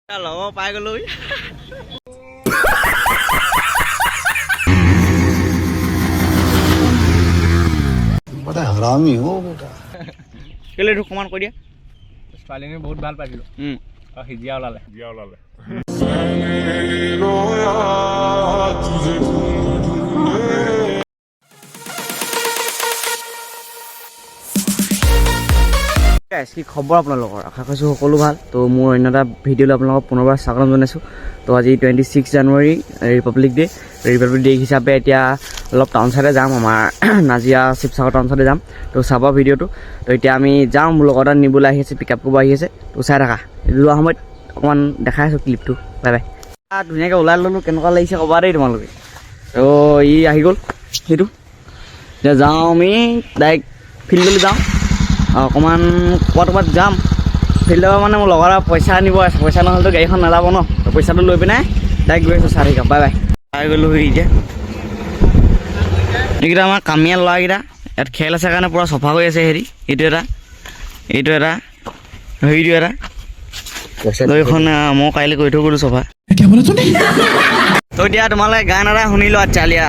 Hello, पाए गलो बड़ा हरामी हो बेटा केले ढुक कमान कर दिया ছোৱালীজনী বহুত ভাল পাইছিলো আৰু সিজিয়া ওলালে गाइस কি খবৰ আপোনালোকৰ আশা কৰিছো সকলো ভাল তো মোৰ অন্য এটা ভিডিঅ'লৈ আপোনালোকক পুনৰবাৰ স্বাগতম জনাইছো তো আজি 26 জানুৱাৰী ৰিপাব্লিক ডে হিচাপে এতিয়া অলপ টাউন সাইডে যাম আমাৰ নাজিয়া শিৱসাগৰ টাউন সাইডে যাম তো চাব ভিডিঅ'টো তো এতিয়া আমি যাম মোৰ লগত নিবলৈ আহি আছে পিকআপ কৰিব আহি আছে তো চাই থাকা যোৱা সময়ত অকমান দেখাই আছো ক্লিপটো বাই বাই ধুনীয়াকৈ ওলাই ল'লো কেনেকুৱা লাগিছে ক'বা দেই তোমালোকে তো ই আহি গ'ল সেইটো এতিয়া যাওঁ আমি ডাইৰেক্ট ফিল্ডলৈ যাওঁ অকণমান ক'ৰবাত যাম ফিল্ডৰ মানে মোৰ লগৰ পইচা আনিব আছে পইচা নহ'লেতো গাড়ীখন নাযাব ন পইচাটো লৈ পিনে ডাইৰেক্ট গৈ আছোঁ চাৰি কাপ বাই বাই পাই গ'লোঁ এতিয়া এইকেইটা আমাৰ কামিয়া ল'ৰাকেইটা ইয়াত খেল আছে কাৰণে পূৰা চফা হৈ আছে হেৰি এইটো এটা হেৰিটো এটা এইখন মই কাইলৈ কৰি থৈ গ'লোঁ চফা তো এতিয়া তোমালোকে গান এটা শুনি লোৱা চালিয়া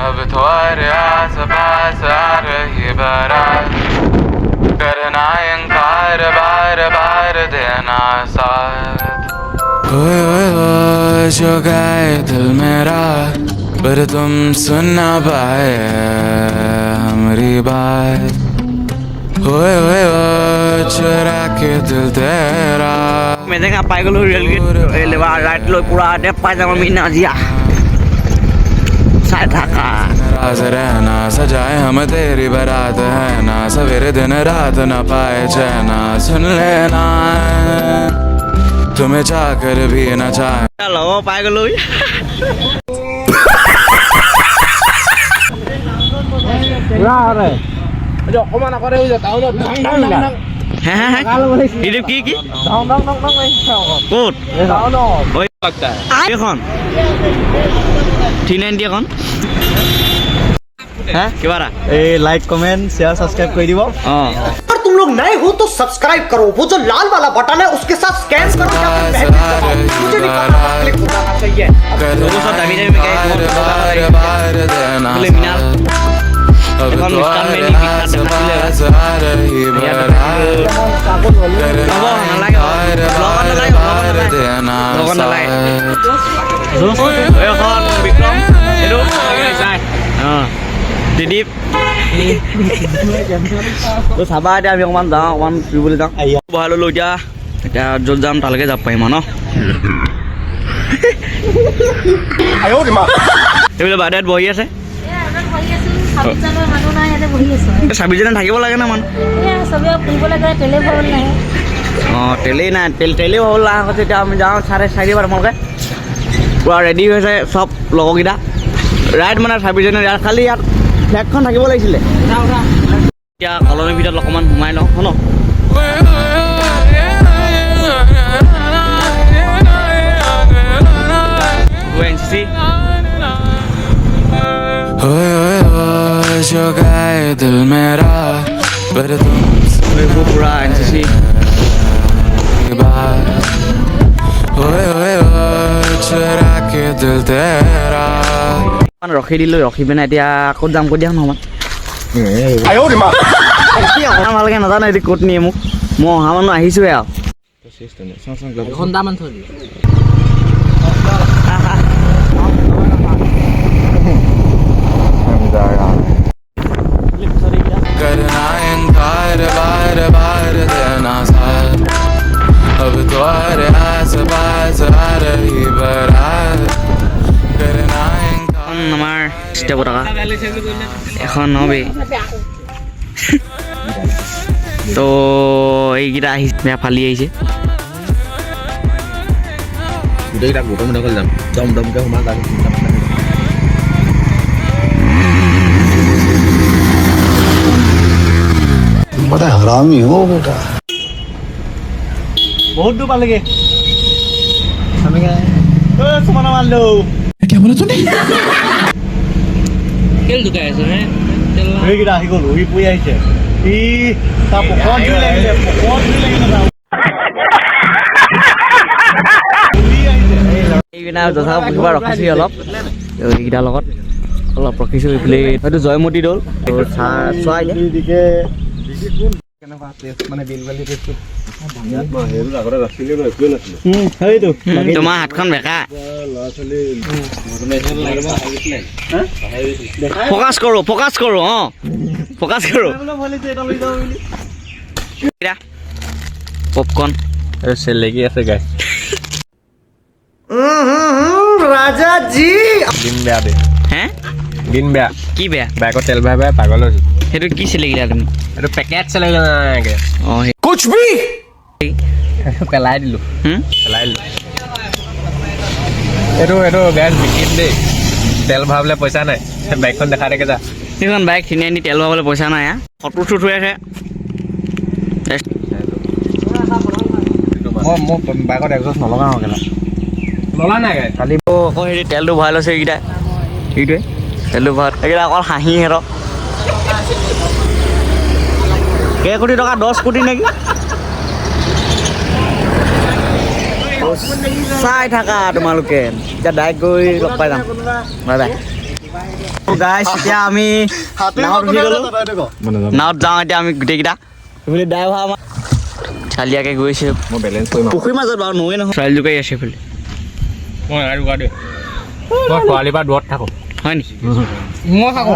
अब थोड़े आस पास आ रही बारात करना इंकार बार बार देना साथ ओए जो गए दिल मेरा पर तुम सुन ना पाए हमारी बात ओए चुरा के दिल तेरा मैं देखा पाई गलो रेल गेट लेवा राइट लो पूरा डेप पाई जाम मी नाजिया साथ का नाराज रहना सजाए हम तेरी बारात है ना सवेरे दिन रात न पाए चैना सुन लेना तुम्हें चाह कर भी न चाहे चलो पाई गलो অকমান আগতে হৈ যায় টাউনত হে ইটো কি ক'ত এইখন 390 এখন हाँ क्या लाइक कमेंट शेयर सब्सक्राइब कर दीजिए अगर तुम लोग नए हो तो सब्सक्राइब करो वो जो लाल वाला बटन है उसके साथ स्कैन करो या फिर पहले दबाओ मुझे नहीं पता क्लिक हो जाना चाहिए लोगों से दामी दामी में बार देना এখন মিষ্টান মেনি বিক্ৰম এইটো দিদীপ চাবা এতিয়া আমি অকণমান যাওঁ অকণমান ফুৰিবলৈ যাওঁ বহাই ল'লোঁ এতিয়া য'ত যাম তালৈকে যাব পাৰিম ন এইবিলাক বাহিৰত বহি আছে 26 জন থাকিব লাগে না মানুহ অঁ তেলেই নাই তেলেই হ'ল লাহে এতিয়া আমি যাওঁ 4:30 তোমালোকে পূৰা ৰেডি হৈছে চব লগৰকেইটা ৰাইড মানে 26 জনৰ ইয়াত খালি ইয়াত ফ্লেগখন থাকিব লাগিছিলে এতিয়া কলনীৰ ভিতৰত অকণমান সোমাই লওঁ ন NCC जो गए दिल मेरा पर तुम पूरा NCC चुरा के दिल तेरा ৰখি দিলোঁ ৰখি পিনে এতিয়া ক'ত যাম কৈ দিয়া নহয় ভালকৈ নাজানো এতিয়া ক'ত নিয়ে মোক মই অহা মানুহ আহিছোঁহে আৰু ঘণ্টামান থৈ দিলে करना इंकार बार बार देना साथ अब तुम्हारे आस पास आ रही बारात करना इंकार আমাৰ ষ্টেপত টকা এখন নহবি তো এইকেইটা আহিছে ফালি আহিছে গোটেইকেইটা গোটৰ মতে যাম দম দমকৈ সোমাই যাম बड़ा हरामी हो बेटा बहुत दूर पालेगे हमें सुमन मान लो क्या बोला तूने তেল ঢুকাই আছে হে এইকেইটা আহি গ'ল উহি পুৰি আহিছে ই তাৰ পকৰত জুই লাগিলে পিনে যথা কিবা ৰখিছোঁ অলপ এইকেইটাৰ লগত অলপ ৰখিছোঁ এইফালে হয়তো জয়মতী দৌল তো চোৱা এতিয়া তোমাৰ হাতখন বেকা ফ'কাছ কৰোঁ অঁ ফ'কাছ কৰোঁ পপকৰ্ণ চেলেকি আছে গাই राजा जी দিন বেয়া দে হে দিন বেয়া কি বেয়া বাইকত তেল ভৰাই ভৰাই পাগল হৈছোঁ সেইটো কি চেলেকিলা তুমি এইটো পেকেট চেলেকি নাগে অঁ कुछ भी পেলাই দিলোঁ পেলাই দিলোঁ এইটো গেছ বিকিম দেই তেল ভৰাবলৈ পইচা নাই বাইকখন দেখা দেখে যা সেইখন বাইক কিনি আনি তেল ভৰাবলৈ পইচা নাই ফটো চুট হৈ আছে মই বাইকত একজষ্ট নলগাওঁ কেলা নলা নাই কালি আকৌ হেৰি তেলটো ভৰাই লৈছে এইকেইটা এইটোৱে তেলটো ভৰাই এইকেইটা অকল হাঁহি সিহঁতক কেই কোটি টকা 10 কোটি নেকি চাই থাকা তোমালোকে এতিয়া ডাইৰেক্ট গৈ লগ পাই যাম বাই বাই গাইছ এতিয়া আমি নাৱত উঠি গ'লোঁ নাৱত যাওঁ এতিয়া আমি গোটেইকেইটা এইফালে ড্ৰাইভাৰ আমাৰ চালিয়াকৈ গৈছে মই বেলেঞ্চ কৰিম পুখুৰীৰ মাজত বাৰু নৌৱে নহয় চালি জোকাৰি আছে এইফালে মই আৰু দেই মই ছোৱালীৰ পৰা দূৰত থাকোঁ হয় নেকি মই থাকোঁ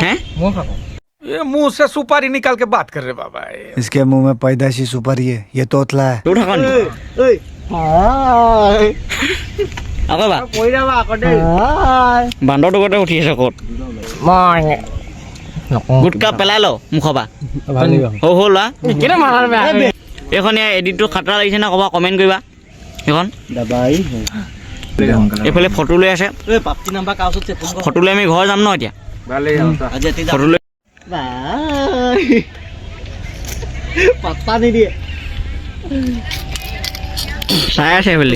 হে মই থাকোঁ ये मुंह से सुपारी निकाल के बात कर रहे बाबा इसके मुंह में पैदाइशी सुपारी है ये तोतला है তোৰ থাক নেকি আকৌ বা বান্দৰটো গতে উঠি আছে ক'ত মই গুটকা পেলাই ল মুখৰ পৰা সৌ সৌ লোৱা এইখন এডিটটো খাতৰা লাগিছে না ক'বা কমেণ্ট কৰিবা সেইখন এইফালে ফটো লৈ আছে ফটো লৈ আমি ঘৰ যাম ন এতিয়া ফটো লৈ পাত্তা নিদিয়ে চাই আছে এইফালে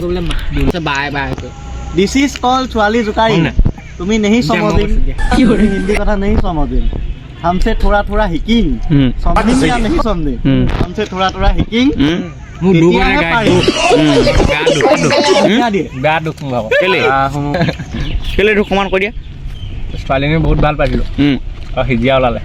bye bye this is call ছোৱালী জোকাৰি তুমি नहीं समझी हिंदी कथा नहीं समझी हमसे थोड़ा थोड़ा हिकिंग समझी या नहीं समझी हमसे थोड़ा थोड़ा हिकिंग মোৰ দুখ মানে গাই বেয়া দুখ মোৰ ভাগৰ কেলে এইটো সমান কৰি দিয়া ছোৱালীজনী বহুত ভাল পাইছিলোঁ আৰু সিজিয়া ওলালে